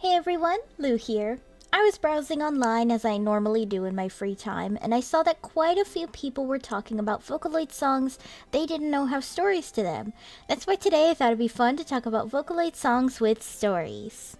Hey everyone, Lou here. I was browsing online as I normally do in my free time, and I saw that quite a few people were talking about Vocaloid songs they didn't know have stories to them. That's why today I thought it'd be fun to talk about Vocaloid songs with stories.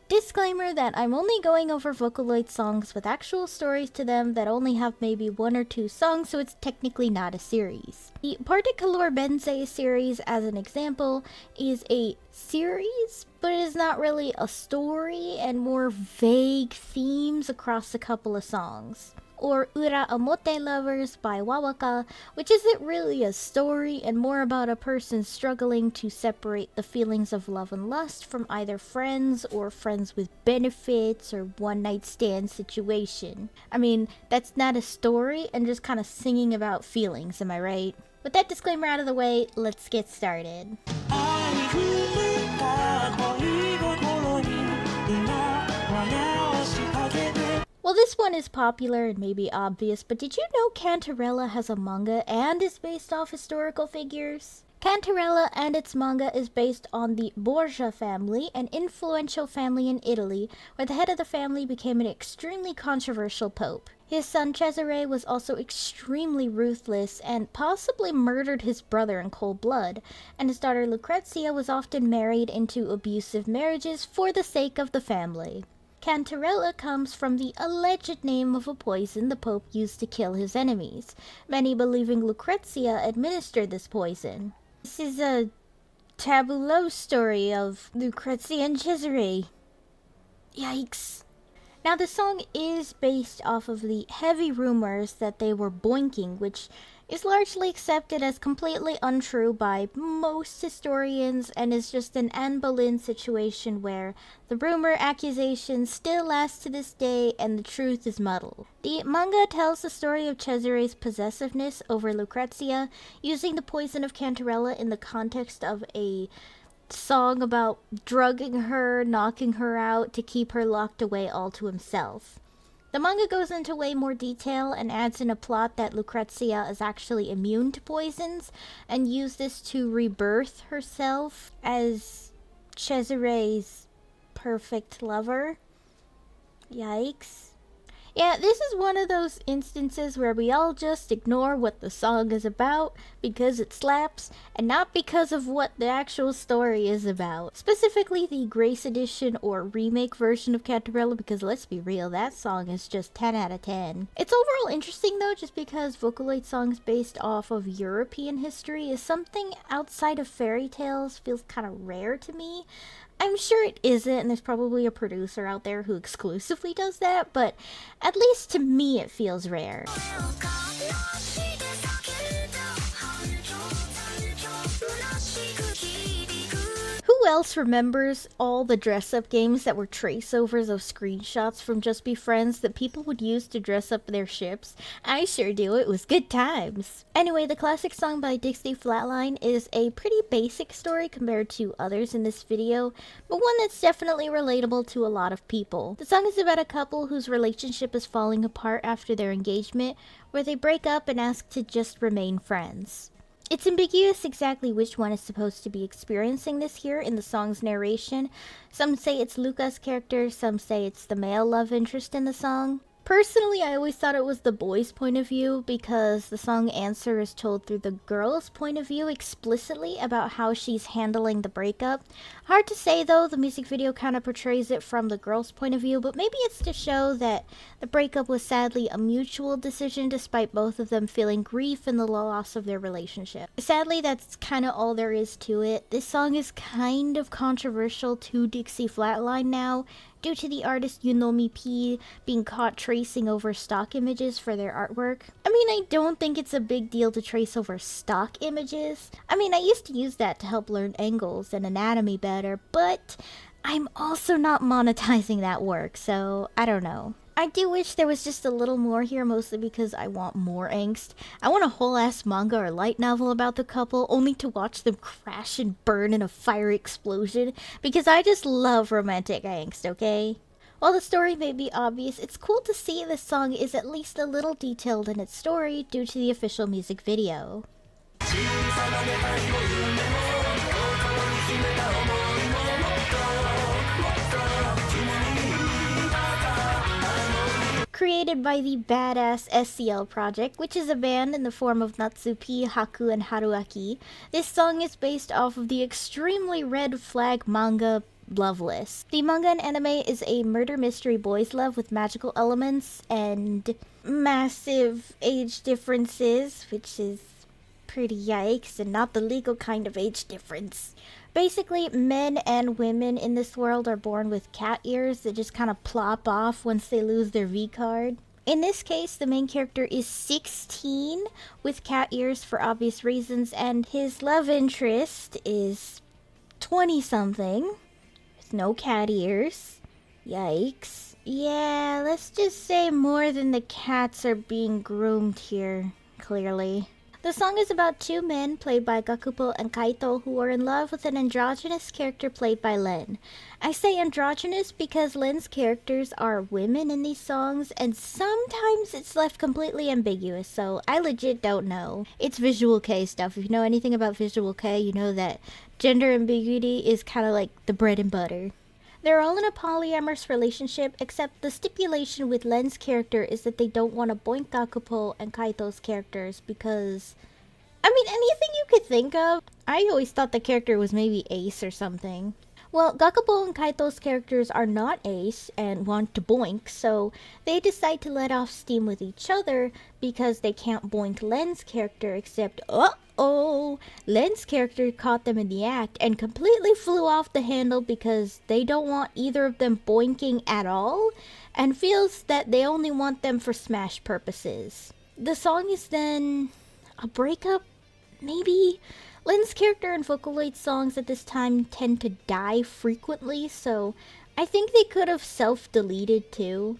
Disclaimer that I'm only going over Vocaloid songs with actual stories to them that only have maybe one or two songs, so it's technically not a series. The Particolor Benze series, as an example, is a series, but it is not really a story and more vague themes across a couple of songs. Or Ura Omote Lovers by Wawaka, which isn't really a story and more about a person struggling to separate the feelings of love and lust from either friends or friends with benefits or one-night stand situation. I mean, that's not a story and just kind of singing about feelings, am I right? With that disclaimer out of the way, let's get started. Well, this one is popular and maybe obvious, but did you know Canterella has a manga and is based off historical figures? Canterella and its manga is based on the Borgia family, an influential family in Italy, where the head of the family became an extremely controversial pope. His son Cesare was also extremely ruthless and possibly murdered his brother in cold blood, and his daughter Lucrezia was often married into abusive marriages for the sake of the family. Canterella comes from the alleged name of a poison the Pope used to kill his enemies, many believing Lucrezia administered this poison. This is a tableau story of Lucrezia and Cesare. Yikes. Now the song is based off of the heavy rumors that they were boinking, which is largely accepted as completely untrue by most historians and is just an Anne Boleyn situation where the rumor accusation still lasts to this day and the truth is muddled. The manga tells the story of Cesare's possessiveness over Lucrezia, using the poison of Canterella in the context of a song about drugging her, knocking her out to keep her locked away all to himself. The manga goes into way more detail and adds in a plot that Lucrezia is actually immune to poisons and used this to rebirth herself as Cesare's perfect lover. Yikes. Yeah, this is one of those instances where we all just ignore what the song is about because it slaps and not because of what the actual story is about. Specifically the Grace Edition or remake version of Canterella, because let's be real, that song is just 10 out of 10. It's overall interesting though, just because Vocaloid songs based off of European history is something outside of fairy tales feels kind of rare to me. I'm sure it isn't, and there's probably a producer out there who exclusively does that, but at least to me it feels rare. Who else remembers all the dress-up games that were traceovers of screenshots from Just Be Friends that people would use to dress up their ships? I sure do. It was good times. Anyway, the classic song by Dixie Flatline is a pretty basic story compared to others in this video, but one that's definitely relatable to a lot of people. The song is about a couple whose relationship is falling apart after their engagement, where they break up and ask to just remain friends. It's ambiguous exactly which one is supposed to be experiencing this here in the song's narration. Some say it's Luca's character, some say it's the male love interest in the song. Personally, I always thought it was the boy's point of view because the song Answer is told through the girl's point of view explicitly about how she's handling the breakup. Hard to say though, the music video kind of portrays it from the girl's point of view, but maybe it's to show that the breakup was sadly a mutual decision despite both of them feeling grief in the loss of their relationship. Sadly, that's kind of all there is to it. This song is kind of controversial to Dixie Flatline now, due to the artist Yunomi P being caught tracing over stock images for their artwork. I mean, I don't think it's a big deal to trace over stock images. I mean, I used to use that to help learn angles and anatomy better, but I'm also not monetizing that work, so I don't know. I do wish there was just a little more here, mostly because I want more angst. I want a whole-ass manga or light novel about the couple, only to watch them crash and burn in a fiery explosion, because I just love romantic angst, okay? While the story may be obvious, it's cool to see this song is at least a little detailed in its story due to the official music video. created by the badass SCL project, which is a band in the form of Natsuki, Haku, and Haruaki. This song is based off of the extremely red flag manga Loveless. The manga and anime is a murder mystery boys love with magical elements and massive age differences, which is pretty yikes, and not the legal kind of age difference. Basically, men and women in this world are born with cat ears that just kind of plop off once they lose their V card. In this case, the main character is 16 with cat ears for obvious reasons, and his love interest is 20-something with no cat ears. Yikes. Yeah, let's just say more than the cats are being groomed here, clearly. The song is about two men, played by Gakupo and Kaito, who are in love with an androgynous character played by Len. I say androgynous because Len's characters are women in these songs, and sometimes it's left completely ambiguous, so I legit don't know. It's Visual K stuff. If you know anything about Visual K, you know that gender ambiguity is kind of like the bread and butter. They're all in a polyamorous relationship, except the stipulation with Len's character is that they don't want to boink Gakupo and Kaito's characters because, I mean, anything you could think of. I always thought the character was maybe Ace or something. Well, Gakupo and Kaito's characters are not Ace and want to boink, so they decide to let off steam with each other because they can't boink Len's character, except, uh-oh, Len's character caught them in the act and completely flew off the handle because they don't want either of them boinking at all and feels that they only want them for smash purposes. The song is then a breakup, maybe? Len's character and Vocaloid songs at this time tend to die frequently, so I think they could have self-deleted too.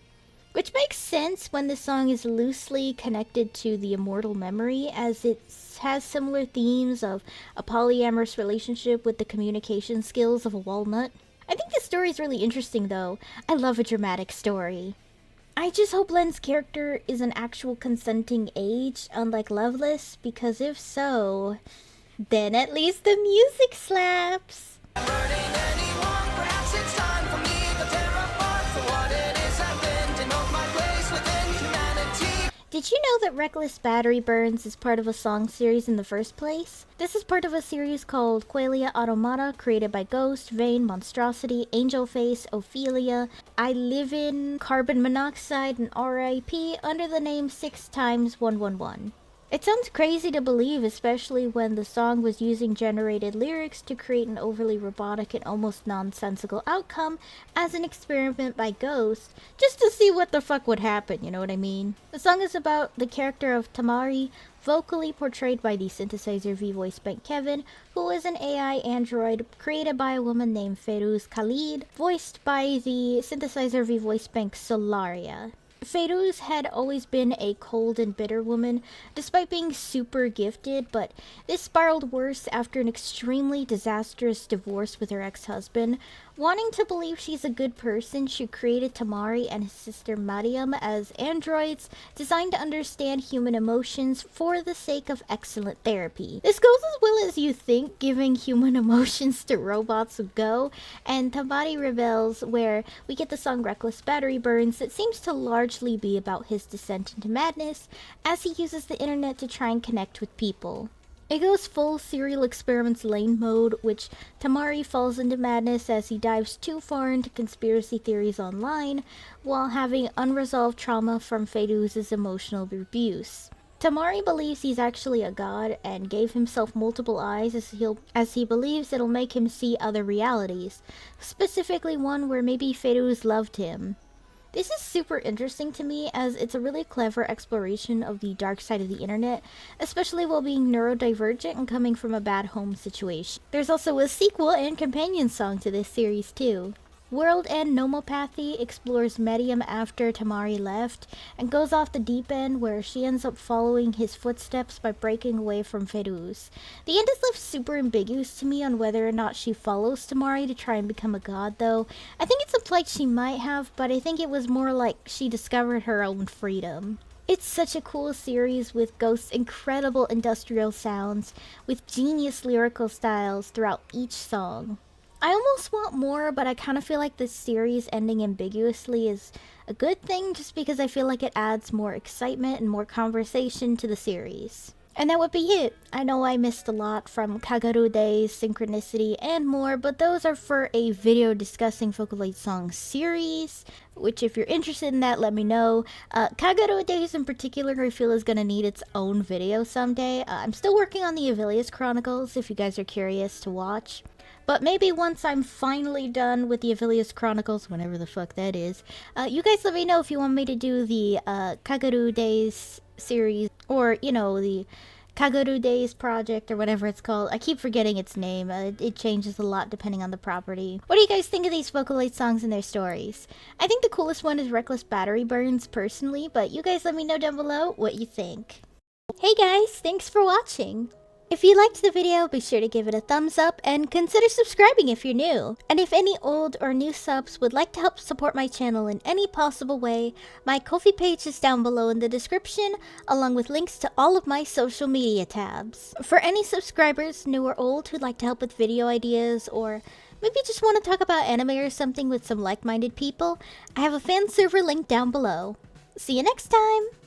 Which makes sense when the song is loosely connected to the immortal memory, as it has similar themes of a polyamorous relationship with the communication skills of a walnut. I think the story is really interesting though. I love a dramatic story. I just hope Len's character is an actual consenting age, unlike Loveless, because if so, then at least the music slaps. Did you know that Reckless Battery Burns is part of a song series in the first place? This is part of a series called Quailia Automata, created by Ghost, Vane, Monstrosity, Angel Face, Ophelia, I Live In, Carbon Monoxide, and R.I.P. under the name 6x111. It sounds crazy to believe, especially when the song was using generated lyrics to create an overly robotic and almost nonsensical outcome as an experiment by Ghost, just to see what the fuck would happen, you know what I mean? The song is about the character of Tamari, vocally portrayed by the synthesizer V-Voice bank Kevin, who is an AI android created by a woman named Ferouz Khalid, voiced by the synthesizer V-Voice bank Solaria. Ferouz had always been a cold and bitter woman, despite being super gifted, but this spiraled worse after an extremely disastrous divorce with her ex-husband. Wanting to believe she's a good person, she created Tamari and his sister Mariam as androids designed to understand human emotions for the sake of excellent therapy. This goes as well as you think giving human emotions to robots would go, and Tamari rebels, where we get the song Reckless Battery Burns that seems to largely be about his descent into madness as he uses the internet to try and connect with people. It goes full Serial Experiments Lane mode, which Tamari falls into madness as he dives too far into conspiracy theories online, while having unresolved trauma from Ferouz's emotional abuse. Tamari believes he's actually a god and gave himself multiple eyes as he believes it'll make him see other realities, specifically one where maybe Ferouz loved him. This is super interesting to me as it's a really clever exploration of the dark side of the internet, especially while being neurodivergent and coming from a bad home situation. There's also a sequel and companion song to this series too. World End Nomopathy explores Medium after Tamari left and goes off the deep end where she ends up following his footsteps by breaking away from Ferouz. The end is left super ambiguous to me on whether or not she follows Tamari to try and become a god though. I think it's implied she might have, but I think it was more like she discovered her own freedom. It's such a cool series with Ghost's incredible industrial sounds with genius lyrical styles throughout each song. I almost want more, but I kind of feel like this series ending ambiguously is a good thing just because I feel like it adds more excitement and more conversation to the series. And that would be it. I know I missed a lot from Kagaru Days, Synchronicity, and more, but those are for a video discussing Vocaloid Songs series, which if you're interested in that, let me know. Kagaru Days in particular, I feel is going to need its own video someday. I'm still working on the Avilius Chronicles, if you guys are curious to watch. But maybe once I'm finally done with the Avilius Chronicles, whenever the fuck that is, you guys let me know if you want me to do the Kagaru Days series, or, you know, the Kagaru Days project, or whatever it's called. I keep forgetting its name. It changes a lot depending on the property. What do you guys think of these Vocaloid songs and their stories? I think the coolest one is Reckless Battery Burns, personally, but you guys let me know down below what you think. Hey guys, thanks for watching! If you liked the video, be sure to give it a thumbs up and consider subscribing if you're new. And if any old or new subs would like to help support my channel in any possible way, my Ko-fi page is down below in the description, along with links to all of my social media tabs. For any subscribers, new or old, who'd like to help with video ideas, or maybe just want to talk about anime or something with some like-minded people, I have a fan server link down below. See you next time!